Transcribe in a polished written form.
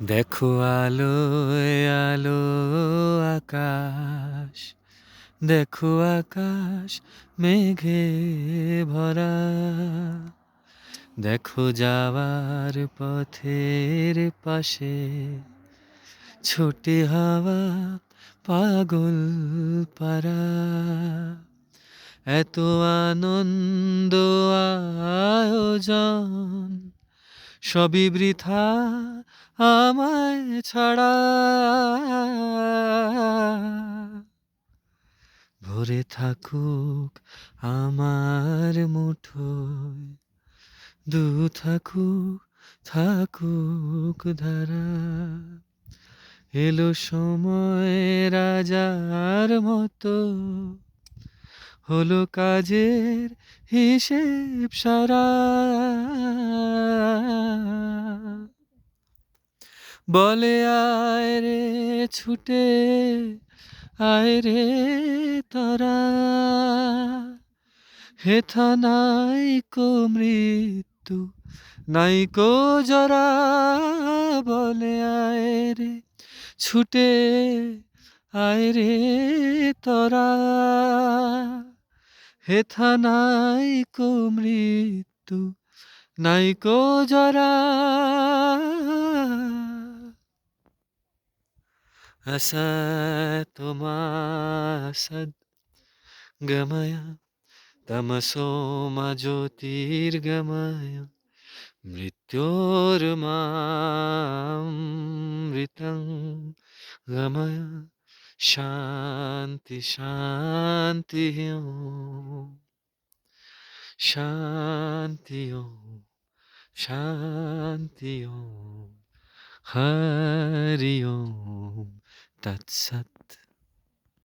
দেখো আলোয় আলো আকাশ, দেখো আকাশ মেঘে ভরা, দেখো যাওয়ার পথের পাশে ছোটে হাওয়া পাগল পারা। এত আনন্দ আয়োজন সবই বৃথা আমায় ছাড়া। ভরে থাকুক আমার মুঠোয়, দু থাকুক থাকুক ধারা। এলো সময় রাজার মতো, হলো কাজের হিসেব সারা। বলে আয় রে ছুটে আয় রে তারা, হেথা নাইকো মৃত্যু নাইকো জরা। বলে আয় রে ছুটে আয় রে তরা, হেথা নাইকো মৃত্যু নাইকো জরা। असतो मा सद्गमय, तमसो मा ज्योतिर्गमय, मृत्योर्मामृतं गमय। शान्ति शान्ति ओम्, शान्ति ओम्, शान्ति ओम्, हरि ओम् तत्सत्।